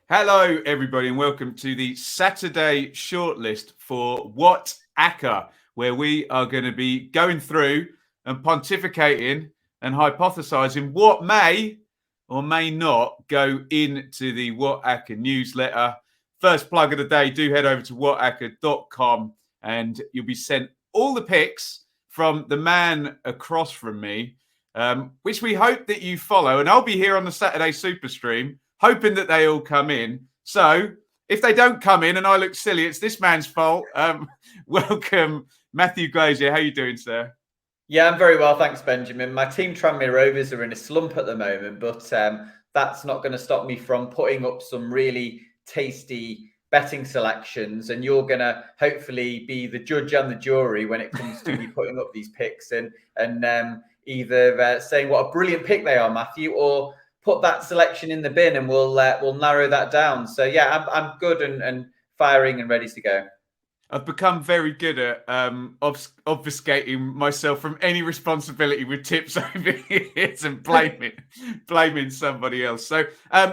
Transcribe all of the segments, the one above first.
Hello, everybody, and welcome to the Saturday shortlist for WhatAcca, where we are going to be going through and pontificating and hypothesizing what may or may not go into the WhatAcca newsletter. First plug of the day, do head over to whatacca.com and you'll be sent all the picks from the man across from me, which we hope that you follow. And I'll be here on the Saturday Super Stream, hoping that they all come in. So if they don't come in and I look silly, it's this man's fault. Welcome, Matthew Glazier. How are you doing, sir? Yeah, I'm very well, thanks, Benjamin. My team, Tranmere Rovers, are in a slump at the moment, but that's not going to stop me from putting up some really tasty betting selections, and you're going to hopefully be the judge and the jury when it comes to me putting up these picks and either saying what a brilliant pick they are, Matthew, or put that selection in the bin and we'll narrow that down. So yeah, I'm good and firing and ready to go. I've become very good at obfuscating myself from any responsibility with tips over years and blaming somebody else. So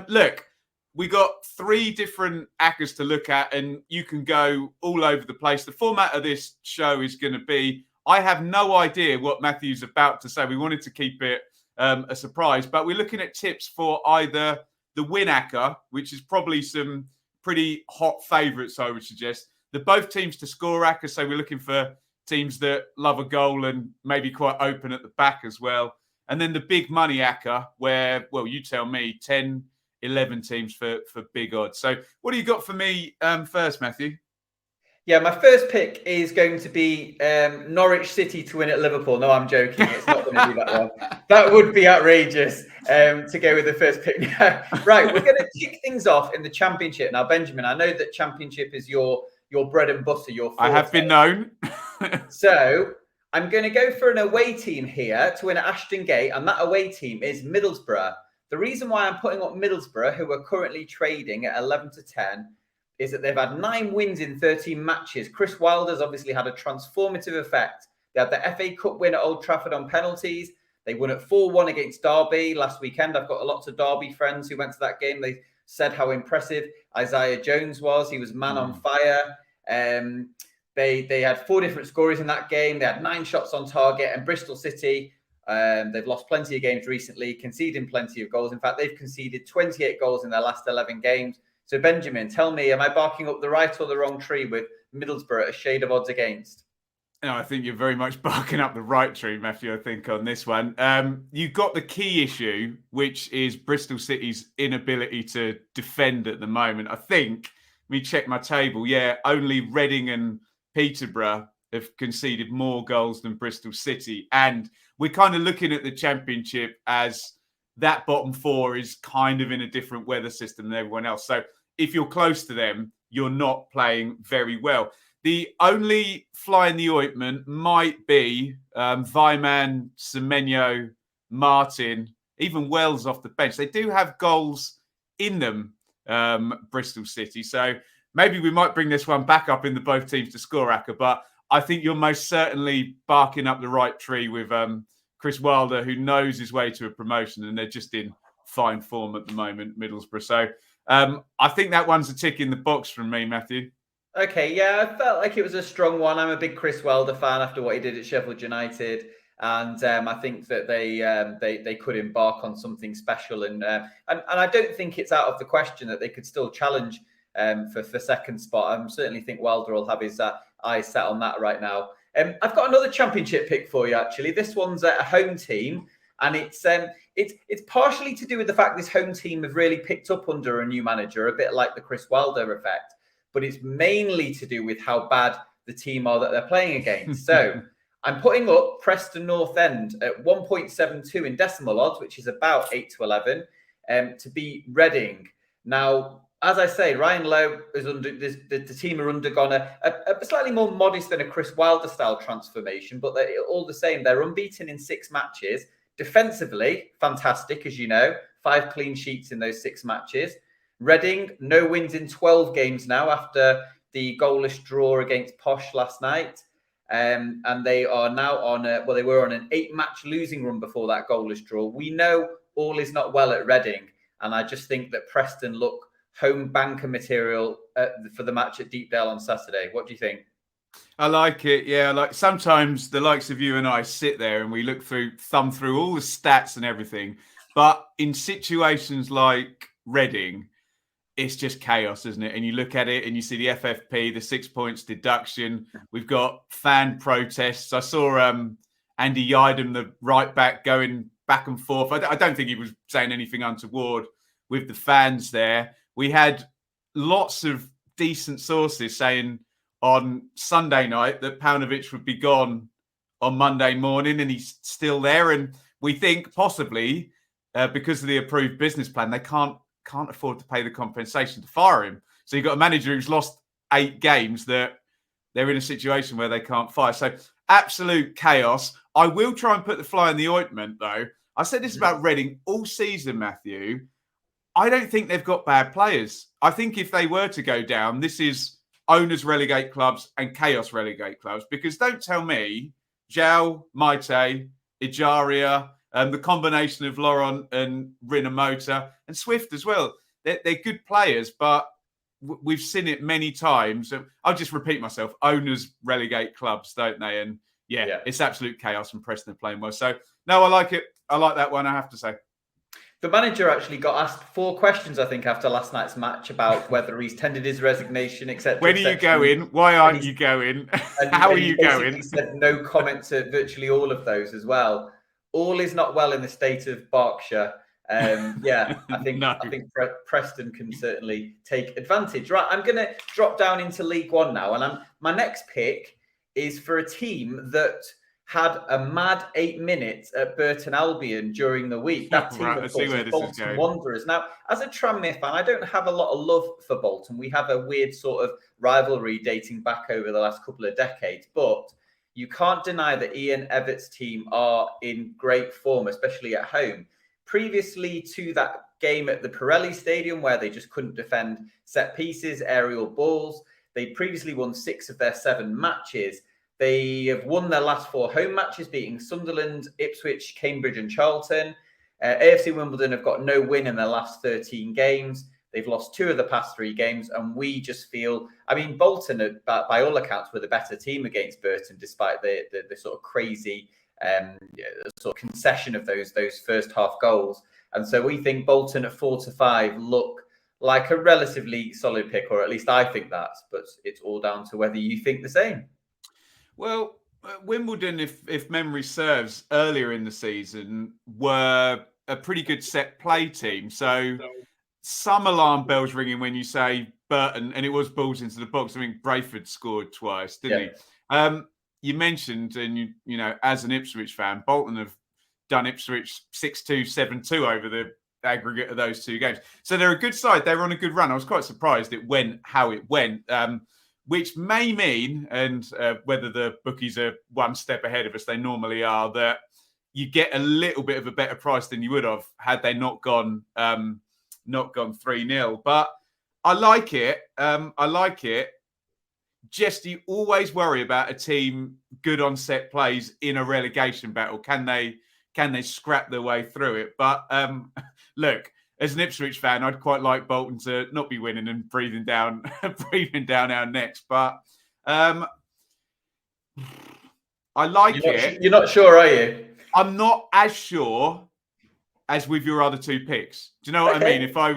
look, we got 3 different accas to look at, and you can go all over the place. The format of this show is going to be, I have no idea what Matthew's about to say. We wanted to keep it a surprise, but we're looking at tips for either the win acca, which is probably some pretty hot favourites, I would suggest. The both teams to score acca, so we're looking for teams that love a goal and maybe quite open at the back as well. And then the big money acca, where, well, you tell me, 10, 11 teams for big odds. So what do you got for me first, Matthew? Yeah, my first pick is going to be Norwich City to win at Liverpool. No, I'm joking. It's not going to be that one. That would be outrageous to go with the first pick. Right, we're going to kick things off in the Championship. Now, Benjamin, I know that Championship is your bread and butter, your forte. I have been known. So I'm going to go for an away team here to win at Ashton Gate, and that away team is Middlesbrough. The reason why I'm putting up Middlesbrough, who are currently trading at 11 to 10, is that they've had 9 wins in 13 matches. Chris Wilder's obviously had a transformative effect. They had the FA Cup win at Old Trafford on penalties. They won at 4-1 against Derby last weekend. I've got lots of Derby friends who went to that game. They said how impressive Isaiah Jones was. He was man on fire. They had 4 different scorers in that game. They had 9 shots on target. And Bristol City, they've lost plenty of games recently, conceding plenty of goals. In fact, they've conceded 28 goals in their last 11 games. So, Benjamin, tell me, am I barking up the right or the wrong tree with Middlesbrough, a shade of odds against? No, I think you're very much barking up the right tree, Matthew, I think, on this one. You've got the key issue, which is Bristol City's inability to defend at the moment. I think, let me check my table, only Reading and Peterborough have conceded more goals than Bristol City. And we're kind of looking at the Championship as that bottom 4 is kind of in a different weather system than everyone else. So if you're close to them, you're not playing very well. The only fly in the ointment might be Vyman, Semenyo, Martin, even Wells off the bench. They do have goals in them, Bristol City. So maybe we might bring this one back up in the both teams to score acca. But I think you're most certainly barking up the right tree with Chris Wilder, who knows his way to a promotion, and they're just in fine form at the moment, Middlesbrough. So I think that one's a tick in the box from me, Matthew. Okay, yeah, I felt like it was a strong one. I'm a big Chris Wilder fan after what he did at Sheffield United, and I think that they could embark on something special, and I don't think it's out of the question that they could still challenge for second spot. I certainly think Wilder will have his eyes set on that right now. I've got another Championship pick for you, actually. This one's a home team, and it's partially to do with the fact this home team have really picked up under a new manager, a bit like the Chris Wilder effect. But it's mainly to do with how bad the team are that they're playing against. So I'm putting up Preston North End at 1.72 in decimal odds, which is about 8 to 11, to beat Reading. Now, as I say, Ryan Lowe is the team are undergone a slightly more modest than a Chris Wilder style transformation, but all the same, they're unbeaten in 6 matches. Defensively, fantastic, as you know, 5 clean sheets in those 6 matches. Reading, no wins in 12 games now after the goalless draw against Posh last night. And they are now on they were on an 8-match losing run before that goalless draw. We know all is not well at Reading. And I just think that Preston look home banker material for the match at Deepdale on Saturday. What do you think? I like it. Yeah, like sometimes the likes of you and I sit there and we thumb through all the stats and everything. But in situations like Reading, it's just chaos, isn't it? And you look at it and you see the FFP, the 6 points deduction. We've got fan protests. I saw Andy Yidem, the right back, going back and forth. I don't think he was saying anything untoward with the fans there. We had lots of decent sources saying on Sunday night that Paunovic would be gone on Monday morning, and he's still there. And we think possibly because of the approved business plan, they can't afford to pay the compensation to fire him. So you've got a manager who's lost 8 games that they're in a situation where they can't fire. So absolute chaos. I will try and put the fly in the ointment, though. I said this about Reading all season, Matthew. I don't think they've got bad players. I think if they were to go down, this is owners relegate clubs and chaos relegate clubs. Because don't tell me Zhao, Maite, Ejaria, the combination of Laurent and Rinomota and Swift as well. They're good players, but we've seen it many times. I'll just repeat myself. Owners relegate clubs, don't they? And yeah, it's absolute chaos, and Preston are playing well. So, no, I like it. I like that one, I have to say. The manager actually got asked 4 questions, I think, after last night's match about whether he's tendered his resignation, etc. When are you going? Why aren't you going? How are you going? He said no comment to virtually all of those as well. All is not well in the state of Berkshire. I think Preston can certainly take advantage. Right, I'm going to drop down into League One now, and my next pick is for a team that had a mad 8 minutes at Burton Albion during the week. That team, of course, is Bolton Wanderers. Now, as a Tranmere fan, I don't have a lot of love for Bolton. We have a weird sort of rivalry dating back over the last couple of decades, but you can't deny that Ian Everett's team are in great form, especially at home. Previously to that game at the Pirelli Stadium, where they just couldn't defend set pieces, aerial balls, they previously won 6 of their 7 matches. They have won their last 4 home matches, beating Sunderland, Ipswich, Cambridge and Charlton. AFC Wimbledon have got no win in their last 13 games. They've lost 2 of the past 3 games. And we just feel, I mean, Bolton, by all accounts, were the better team against Burton, despite the sort of crazy sort of concession of those first half goals. And so we think Bolton at 4-5 look like a relatively solid pick, or at least I think that. But it's all down to whether you think the same. Well, Wimbledon, if memory serves, earlier in the season were a pretty good set play team. So some alarm bells ringing when you say Burton, and it was balls into the box. I mean, Brayford scored twice, didn't he? You mentioned, and you know, as an Ipswich fan, Bolton have done Ipswich 6-2, 7-2 over the aggregate of those 2 games. So they're a good side. They were on a good run. I was quite surprised it went how it went. Which may mean, and whether the bookies are one step ahead of us, they normally are, that you get a little bit of a better price than you would have had they not gone 3-0. But I like it. Just you always worry about a team good on set plays in a relegation battle. Can they scrap their way through it? But look. As an Ipswich fan, I'd quite like Bolton to not be winning and breathing down our necks. But I like it. You're not sure, are you? I'm not as sure as with your other 2 picks. Do you know what I mean? If I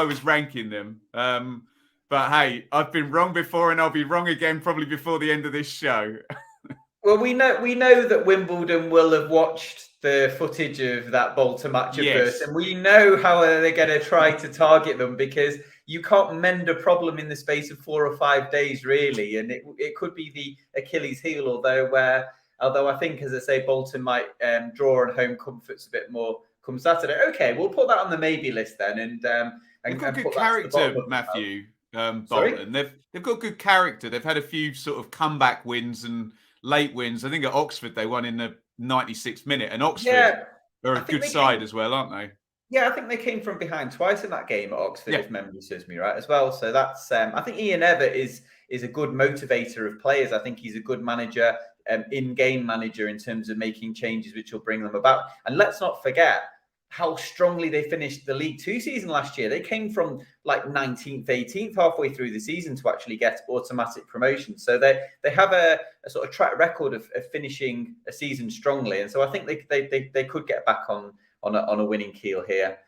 was ranking them. But hey, I've been wrong before, and I'll be wrong again probably before the end of this show. Well, we know that Wimbledon will have watched the footage of that Bolton match at Burton. We know how they're going to try to target them, because you can't mend a problem in the space of 4 or 5 days, really. And it could be the Achilles heel, although I think, as I say, Bolton might draw on home comforts a bit more come Saturday. Okay, we'll put that on the maybe list then. And they've got good character, Matthew. Bolton. They've got good character. They've had a few sort of comeback wins and late wins. I think at Oxford they won in the 96th minute, and Oxford are a good side as well, aren't they? Yeah, I think they came from behind twice in that game at Oxford, if memory serves me right as well. So that's I think Ian Everett is a good motivator of players. I think he's a good manager, in-game manager, in terms of making changes which will bring them about. And let's not forget how strongly they finished the League Two season last year. They came from like 19th, 18th halfway through the season to actually get automatic promotion. So they have a sort of track record of finishing a season strongly. And so I think they could get back on a winning keel here.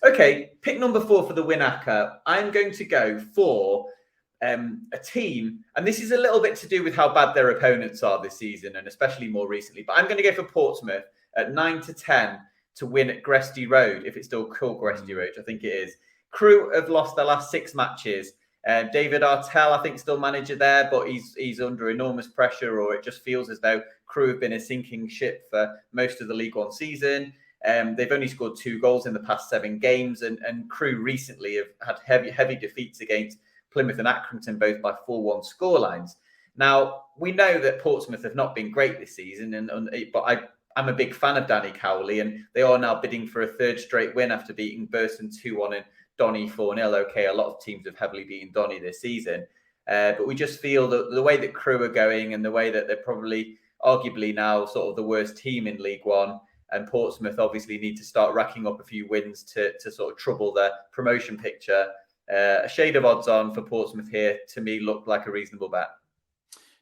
Okay, pick number 4 for the WhatAcca. I'm going to go for a team, and this is a little bit to do with how bad their opponents are this season, and especially more recently. But I'm going to go for Portsmouth at 9-10 to win at Gresty Road, if it's still called Gresty Road, I think it is. Crew have lost their last 6 matches. David Artell, I think, still manager there, but he's under enormous pressure, or it just feels as though Crew have been a sinking ship for most of the League One season. They've only scored 2 goals in the past 7 games, and Crew recently have had heavy defeats against Plymouth and Accrington, both by 4-1 scorelines. Now, we know that Portsmouth have not been great this season, but I'm a big fan of Danny Cowley, and they are now bidding for a 3rd straight win after beating Burston 2-1 and Donny 4-0. Okay, a lot of teams have heavily beaten Donny this season. But we just feel that the way that Crew are going and the way that they're probably arguably now sort of the worst team in League One, and Portsmouth obviously need to start racking up a few wins to sort of trouble their promotion picture. A shade of odds on for Portsmouth here, to me, looked like a reasonable bet.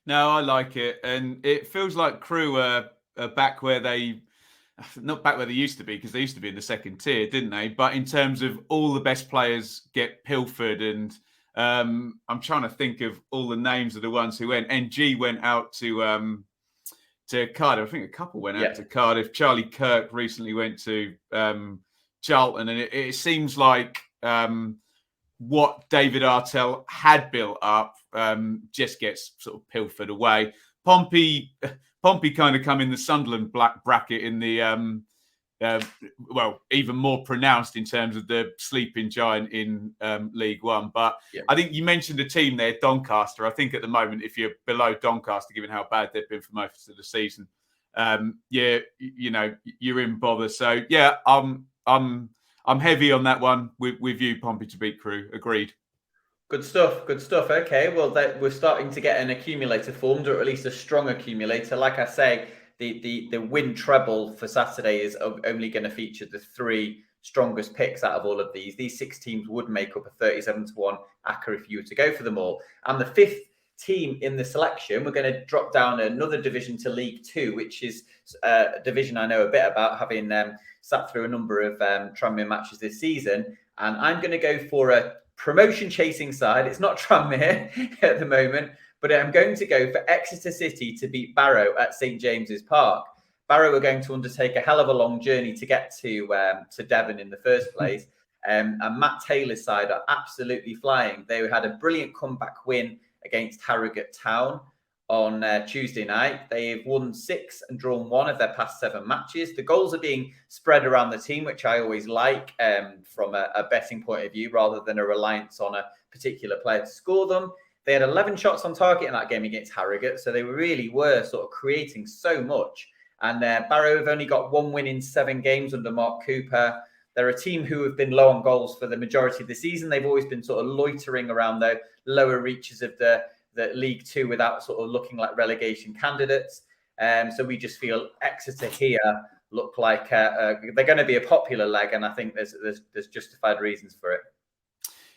No, I like it. And it feels like Crew are back where not back where they used to be, because they used to be in the 2nd tier, didn't they? But in terms of all the best players get pilfered, and I'm trying to think of all the names of the ones who went. NG went out to Cardiff. I think a couple went out to Cardiff. Charlie Kirk recently went to Charlton, and it seems like what David Artell had built up just gets sort of pilfered away. Pompey kind of come in the Sunderland black bracket in the even more pronounced in terms of the sleeping giant in League One. But I think you mentioned the team there, Doncaster. I think at the moment, if you're below Doncaster, given how bad they've been for most of the season, you're in bother. So yeah, I'm heavy on that one with you, Pompey to beat Crew. Agreed. Good stuff. Okay, well, we're starting to get an accumulator formed, or at least a strong accumulator. Like I say, the win treble for Saturday is only going to feature the 3 strongest picks out of all of these. These 6 teams would make up a 37-1 ACCA if you were to go for them all. And the 5th team in the selection, we're going to drop down another division to League Two, which is a division I know a bit about, having sat through a number of Tranmere matches this season. And I'm going to go for a promotion chasing side. It's not Tranmere at the moment, but I'm going to go for Exeter City to beat Barrow at St James's Park. Barrow are going to undertake a hell of a long journey to get to Devon in the first place. And Matt Taylor's side are absolutely flying. They had a brilliant comeback win against Harrogate Town on Tuesday night. They've won 6 and drawn 1 of their past 7 matches. The goals are being spread around the team, which I always like from a betting point of view, rather than a reliance on a particular player to score them. They had 11 shots on target in that game against Harrogate, so they really were sort of creating so much. And Barrow have only got 1 win in 7 games under Mark Cooper. They're a team who have been low on goals for the majority of the season. They've always been sort of loitering around the lower reaches of the League Two without sort of looking like relegation candidates. So we just feel Exeter here look like they're going to be a popular leg, and I think there's justified reasons for it.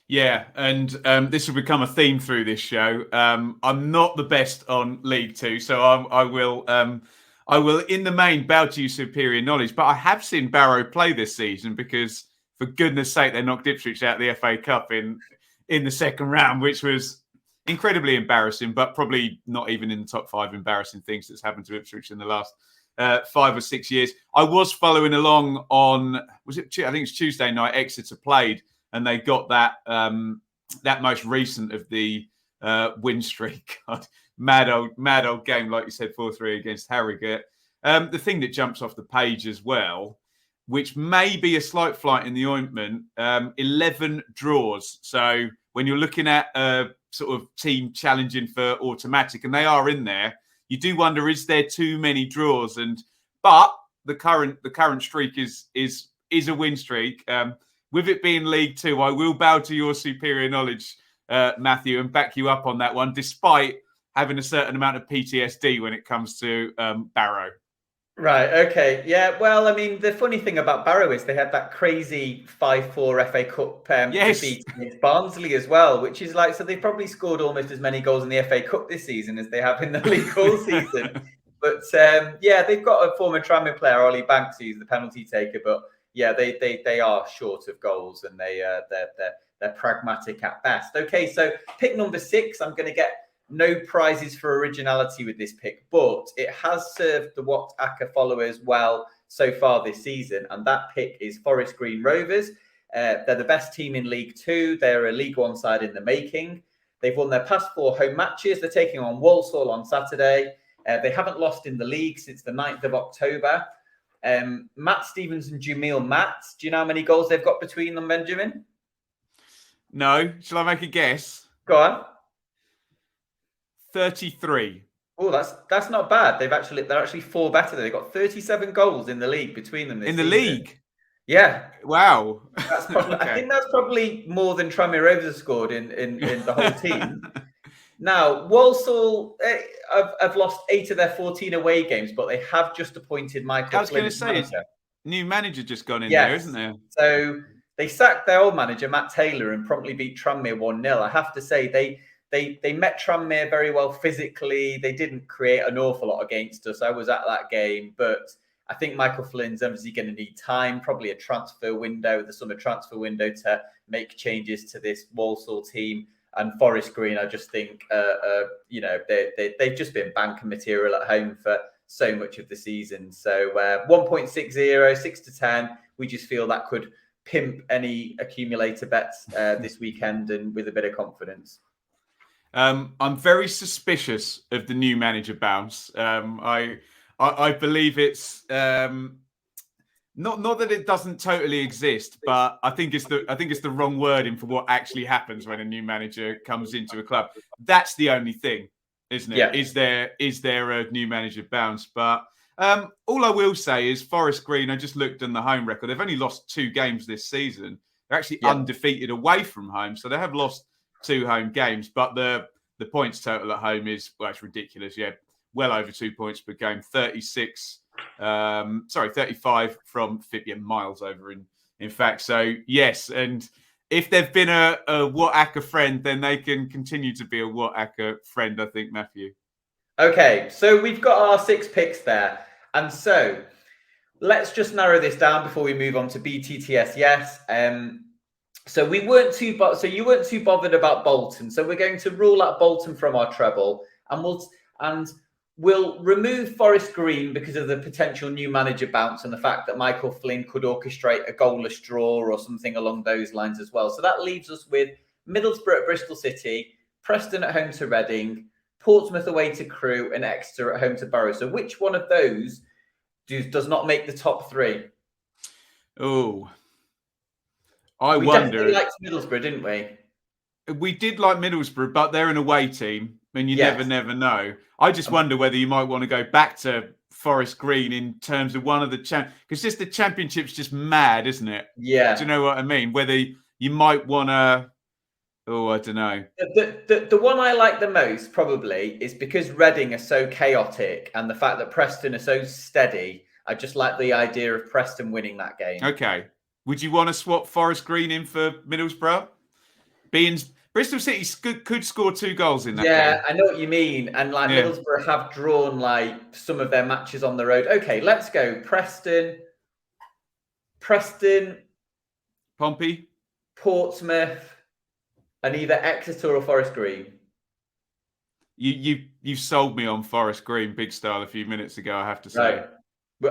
Yeah, and this will become a theme through this show. I'm not the best on League Two, so I will in the main bow to you superior knowledge. But I have seen Barrow play this season, because for goodness sake, they knocked Ipswich out of the FA Cup in the second round, which was incredibly embarrassing, but probably not even in the top 5 embarrassing things that's happened to Ipswich in the last 5 or 6 years. I was following along on, I think it's Tuesday night, Exeter played, and they got that most recent of the win streak. mad old game, like you said, 4-3 against Harrogate. The thing that jumps off the page as well, which may be a slight flight in the ointment, 11 draws. So when you're looking at a sort of team challenging for automatic, and they are in there, you do wonder, is there too many draws? But the current streak is a win streak. With it being League Two, I will bow to your superior knowledge, Matthew, and back you up on that one, despite having a certain amount of PTSD when it comes to Barrow. Right. Okay. Yeah. Well, I mean, the funny thing about Barrow is they had that crazy 5-4 FA Cup Yes. defeat against Barnsley as well, which is like, so they've probably scored almost as many goals in the FA Cup this season as they have in the league all season. But yeah, they've got a former Tranmere player, Ollie Banks, who's the penalty taker. But yeah, they are short of goals, and they're pragmatic at best. Okay, so pick number 6. I'm going to get no prizes for originality with this pick, but it has served the WhatAcca followers well so far this season, and that pick is Forest Green Rovers. They're the best team in League Two. They're a League One side in the making. They've won their past 4 home matches. They're taking on Walsall on Saturday. They haven't lost in the league since the 9th of October. Matt Stevens and Jamil Matt, do you know how many goals they've got between them, Benjamin? No. Shall I make a guess? Go on. 33. Oh, that's not bad. They're actually 4 better. They've got 37 goals in the league between them this In the season. league? Yeah. Wow. That's probably, okay. I think that's probably more than Tranmere Rovers have scored in the whole team. Now, Walsall have lost 8 of their 14 away games, but they have just appointed Michael Flynn as manager. New manager just gone in there, isn't there? So they sacked their old manager, Matt Taylor, and promptly beat Tranmere 1-0. I have to say, they met Tranmere very well physically. They didn't create an awful lot against us. I was at that game, but I think Michael Flynn's obviously going to need time, probably a transfer window, the summer transfer window, to make changes to this Walsall team. And Forest Green, I just think, they've just been banker material at home for so much of the season. So 1.60, 6-10. We just feel that could pimp any accumulator bets this weekend, and with a bit of confidence. I'm very suspicious of the new manager bounce. I believe it's not that it doesn't totally exist, but I think it's the wrong wording for what actually happens when a new manager comes into a club. That's the only thing, isn't it? Yeah. Is there a new manager bounce? But all I will say is Forest Green, I just looked on the home record. They've only lost 2 games this season. They're actually undefeated away from home, so they have lost 2 home games, but the points total at home is, well, it's ridiculous. Yeah, well over 2 points per game. 35 from 50 miles over in fact. So yes, and if they've been a WhatAcca friend, then they can continue to be a WhatAcca friend, I think, Matthew. Okay, so we've got our 6 picks there, and so let's just narrow this down before we move on to BTTS. Yes. So you weren't too bothered about Bolton. So we're going to rule out Bolton from our treble, and we'll remove Forest Green because of the potential new manager bounce and the fact that Michael Flynn could orchestrate a goalless draw or something along those lines as well. So that leaves us with Middlesbrough at Bristol City, Preston at home to Reading, Portsmouth away to Crewe, and Exeter at home to Barrow. So which one of those does not make the top 3? Oh. We definitely liked Middlesbrough, didn't we? We did like Middlesbrough, but they're an away team, and you never know. I just wonder whether you might want to go back to Forest Green in terms of one of the because just the Championship's just mad, isn't it? Yeah. Do you know what I mean? Whether you might want to. Oh, I don't know. The one I like the most probably is because Reading are so chaotic, and the fact that Preston are so steady. I just like the idea of Preston winning that game. Okay. Would you want to swap Forest Green in for Middlesbrough? Bristol City could score 2 goals in that game. Yeah, I know what you mean. And Middlesbrough have drawn some of their matches on the road. Okay, let's go. Preston, Pompey, Portsmouth, and either Exeter or Forest Green. You sold me on Forest Green big style a few minutes ago, I have to say. Right.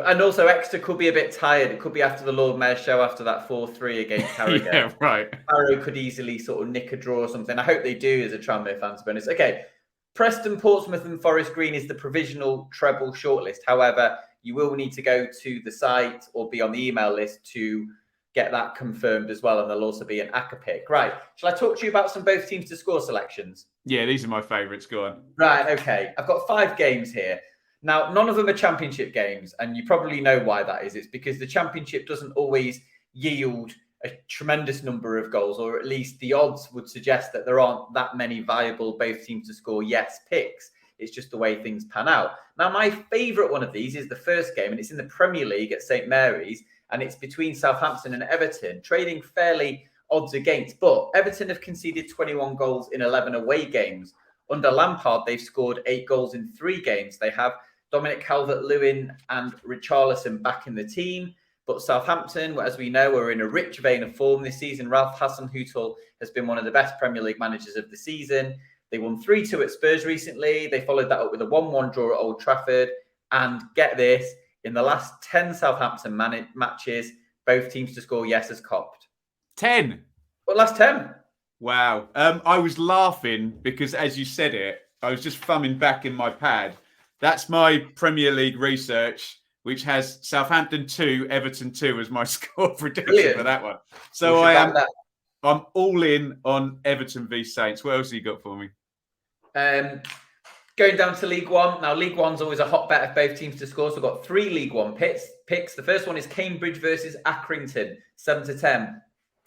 And also, Exeter could be a bit tired. It could be after the Lord Mayor's show after that 4-3 against Harrogate. Yeah, right. Harrow could easily sort of nick a draw or something. I hope they do as a Tranmere fan, to be honest. Okay, Preston, Portsmouth and Forest Green is the provisional treble shortlist. However, you will need to go to the site or be on the email list to get that confirmed as well. And there'll also be an ACCA pick. Right. Shall I talk to you about some both teams to score selections? Yeah, these are my favourites. Go on. Right, okay. I've got 5 games here. Now, none of them are Championship games, and you probably know why that is. It's because the Championship doesn't always yield a tremendous number of goals, or at least the odds would suggest that there aren't that many viable both teams to score yes picks. It's just the way things pan out. Now, my favourite one of these is the first game, and it's in the Premier League at St Mary's, and it's between Southampton and Everton, trading fairly odds against. But Everton have conceded 21 goals in 11 away games. Under Lampard, they've scored 8 goals in 3 games. They have Dominic Calvert-Lewin and Richarlison back in the team. But Southampton, as we know, are in a rich vein of form this season. Ralph Hasenhüttl has been one of the best Premier League managers of the season. They won 3-2 at Spurs recently. They followed that up with a 1-1 draw at Old Trafford. And get this, in the last 10 Southampton matches, both teams to score yes has copped. 10? Well, last 10. Wow. I was laughing because as you said it, I was just thumbing back in my pad. That's my Premier League research, which has Southampton 2, Everton 2 as my score prediction for that one. So I'm all in on Everton v Saints. What else have you got for me? Going down to League One. Now, League One's always a hot bet of both teams to score. So we've got 3 League One picks. The first one is Cambridge versus Accrington, 7-10.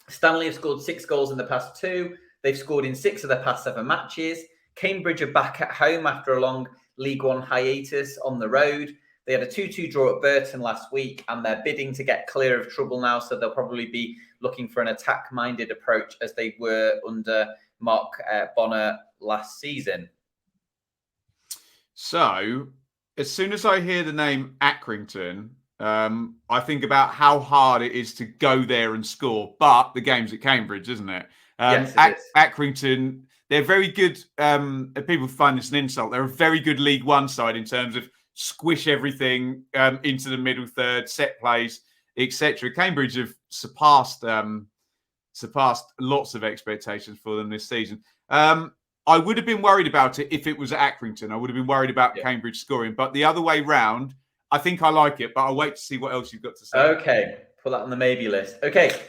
Stanley have scored 6 goals in the past 2. They've scored in 6 of their past 7 matches. Cambridge are back at home after a long League One hiatus on the road. They had a 2-2 draw at Burton last week, and they're bidding to get clear of trouble now. So they'll probably be looking for an attack-minded approach as they were under Mark Bonner last season. So as soon as I hear the name Accrington, I think about how hard it is to go there and score. But the game's at Cambridge, isn't it? Yes, it is. Accrington, they're very good. People find this an insult. They're a very good League One side in terms of squish everything into the middle third, set plays, etc. Cambridge have surpassed lots of expectations for them this season. I would have been worried about it if it was at Accrington. I would have been worried about Cambridge scoring. But the other way round, I think I like it. But I'll wait to see what else you've got to say. Okay, put that on the maybe list. Okay,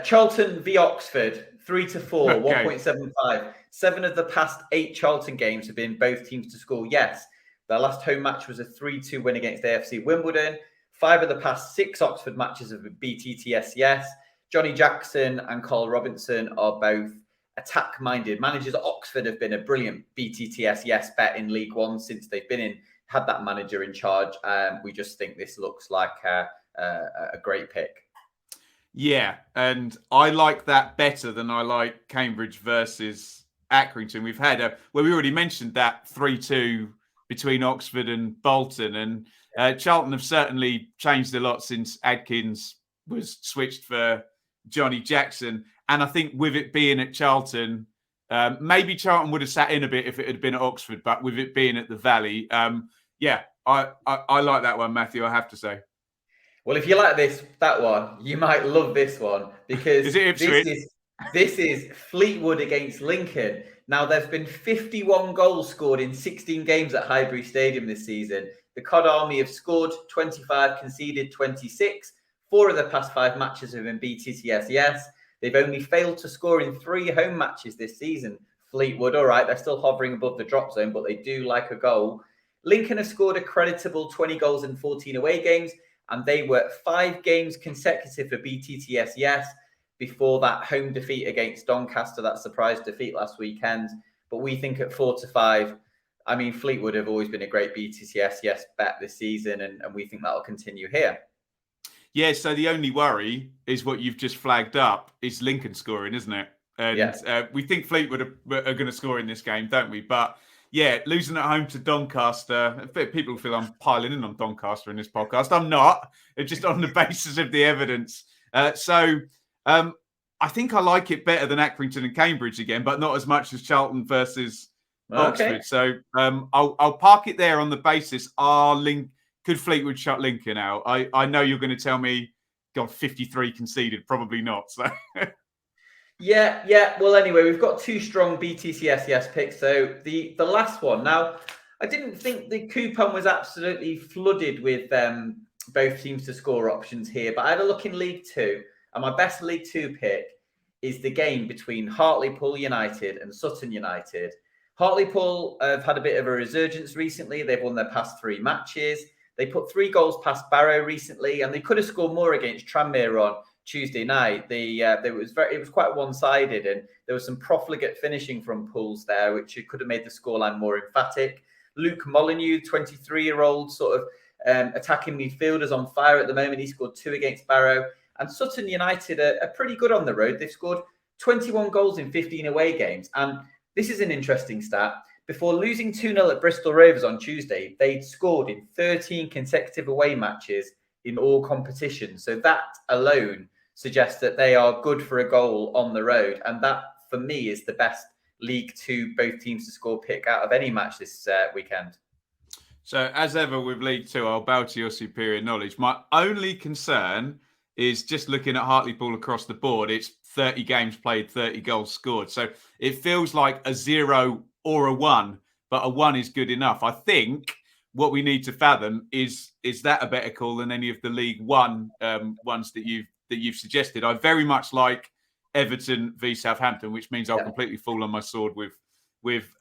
Charlton v Oxford, 3-4, 1.75. 7 of the past 8 Charlton games have been both teams to score yes. Their last home match was a 3-2 win against AFC Wimbledon. 5 of the past 6 Oxford matches have been BTTS yes. Johnny Jackson and Carl Robinson are both attack-minded managers. Oxford have been a brilliant BTTS yes bet in League One since they've had that manager in charge. We just think this looks like a great pick. Yeah, and I like that better than I like Cambridge versus Accrington. We've had we already mentioned that 3-2 between Oxford and Bolton, and Charlton have certainly changed a lot since Adkins was switched for Johnny Jackson. And I think with it being at Charlton, maybe Charlton would have sat in a bit if it had been at Oxford, but with it being at the Valley, I like that one, Matthew, I have to say. Well, if you like that one, you might love this one because is it Ipswich? This is Fleetwood against Lincoln. Now, there's been 51 goals scored in 16 games at Highbury Stadium this season. The Cod Army have scored 25, conceded 26. 4 of the past 5 matches have been BTTS yes. They've only failed to score in 3 home matches this season. Fleetwood, all right, they're still hovering above the drop zone, but they do like a goal. Lincoln have scored a creditable 20 goals in 14 away games, and they were 5 games consecutive for BTTS yes before that home defeat against Doncaster, that surprise defeat last weekend. But we think at 4-5, I mean, Fleetwood have always been a great BTTS yes bet this season, and we think that'll continue here. Yeah, so the only worry is what you've just flagged up is Lincoln scoring, isn't it? And we think Fleetwood are going to score in this game, don't we? But yeah, losing at home to Doncaster, people feel I'm piling in on Doncaster in this podcast. I'm not. It's just on the basis of the evidence. I think I like it better than Accrington and Cambridge again, but not as much as Charlton versus Oxford. So I'll park it there on the basis. Could Fleetwood shut Lincoln out? I know you're going to tell me, God, 53 conceded. Probably not. So. Yeah. Well, anyway, we've got 2 strong BTTS yes picks. So the last one. Now, I didn't think the coupon was absolutely flooded with both teams to score options here, but I had a look in League 2, and my best League 2 pick is the game between Hartlepool United and Sutton United. Hartlepool have had a bit of a resurgence recently. They've won their past 3 matches. They put 3 goals past Barrow recently, and they could have scored more against Tranmere on Tuesday night. It was quite one-sided, and there was some profligate finishing from Pools there, which could have made the scoreline more emphatic. Luke Molyneux, 23-year-old sort of attacking midfielders on fire at the moment. He scored 2 against Barrow. And Sutton United are pretty good on the road. They've scored 21 goals in 15 away games. And this is an interesting stat. Before losing 2-0 at Bristol Rovers on Tuesday, they'd scored in 13 consecutive away matches in all competitions. So that alone suggests that they are good for a goal on the road. And that, for me, is the best League Two both teams to score pick out of any match this weekend. So, as ever with League Two, I'll bow to your superior knowledge. My only concern is just looking at Hartlepool across the board. It's 30 games played, 30 goals scored. So it feels like a 0 or a 1, but a 1 is good enough. I think what we need to fathom is that a better call than any of the League One ones that you've suggested. I very much like Everton v Southampton, which means I'll completely fall on my sword with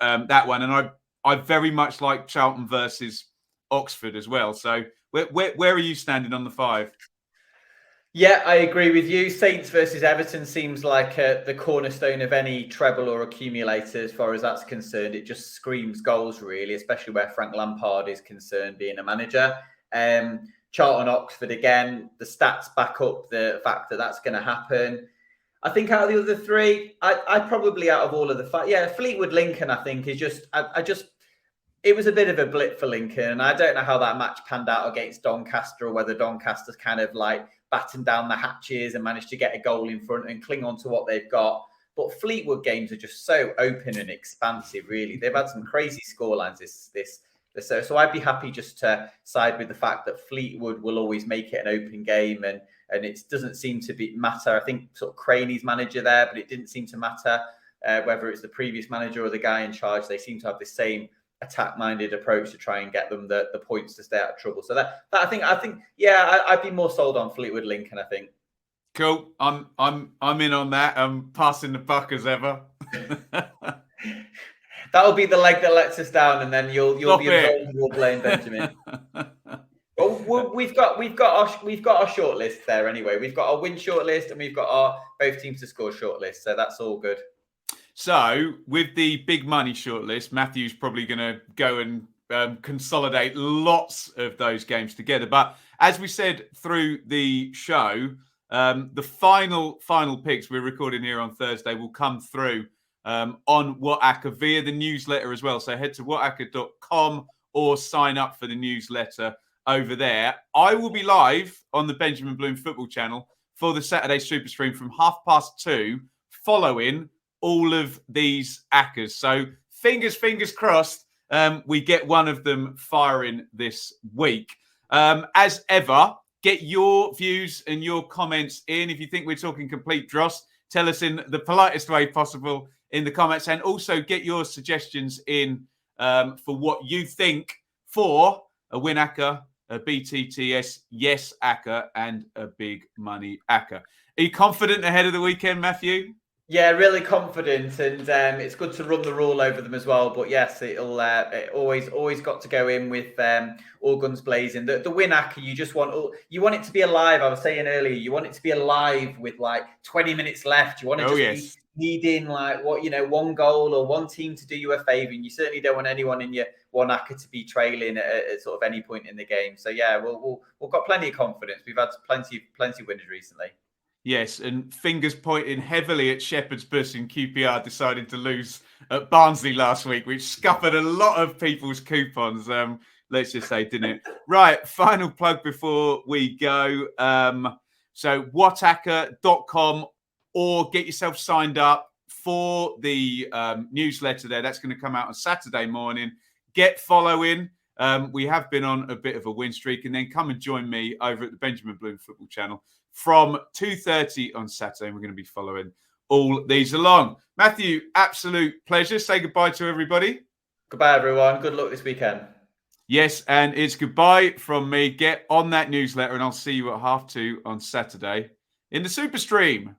that one. And I very much like Charlton versus Oxford as well. So where are you standing on the 5? Yeah, I agree with you. Saints versus Everton seems like the cornerstone of any treble or accumulator as far as that's concerned. It just screams goals, really, especially where Frank Lampard is concerned, being a manager. Charlton Oxford, again, the stats back up the fact that that's going to happen. I think out of the other 3, I probably out of all of the 5, Fleetwood Lincoln, I think, is just, it was a bit of a blip for Lincoln. And I don't know how that match panned out against Doncaster, or whether Doncaster's kind of like batten down the hatches and managed to get a goal in front and cling on to what they've got. But Fleetwood games are just so open and expansive, really. They've had some crazy scorelines so I'd be happy just to side with the fact that Fleetwood will always make it an open game, and it doesn't seem to matter. I think sort of Craney's manager there, but it didn't seem to matter whether it's the previous manager or the guy in charge. They seem to have the same attack-minded approach to try and get them the points to stay out of trouble. So that I think I'd be more sold on Fleetwood Lincoln, I think. Cool. I'm in on that. I'm passing the buck as ever. That'll be the leg that lets us down, and then you'll be absolved of all blame, Benjamin. Well, we've got our shortlist there anyway. We've got our win shortlist, and we've got our both teams to score shortlist. So that's all good. So, with the big money shortlist, Matthew's probably going to go and consolidate lots of those games together. But as we said through the show, the final picks we're recording here on Thursday will come through on WhatAcca via the newsletter as well. So head to whatacca.com or sign up for the newsletter over there. I will be live on the Benjamin Bloom Football Channel for the Saturday Super Stream from 2:30, following all of these Accas. So fingers crossed, we get one of them firing this week. As ever, get your views and your comments in. If you think we're talking complete dross, tell us in the politest way possible in the comments, and also get your suggestions in for what you think for a win Acca, a BTTS yes Acca, and a big money Acca. Are you confident ahead of the weekend, Matthew? Yeah, really confident, and it's good to run the rule over them as well. But yes, it always got to go in with all guns blazing. The win Acca, you want it to be alive. I was saying earlier, you want it to be alive with like 20 minutes left. You want to be needing one goal or one team to do you a favour, and you certainly don't want anyone in your one Acca to be trailing at sort of any point in the game. So yeah, we've got plenty of confidence. We've had plenty winners recently. Yes, and fingers pointing heavily at Shepherd's Bush and QPR deciding to lose at Barnsley last week, which scuppered a lot of people's coupons. Let's just say, didn't it? Right, final plug before we go. So WhatAcca.com, or get yourself signed up for the newsletter there. That's going to come out on Saturday morning. Get following. We have been on a bit of a win streak, and then come and join me over at the Benjamin Bloom Football Channel from 2:30 on Saturday. We're going to be following all these along. Matthew, absolute pleasure. Say goodbye to everybody. Goodbye, everyone. Good luck this weekend. Yes, and it's goodbye from me. Get on that newsletter, and I'll see you at 2:30 on Saturday in the Super Stream.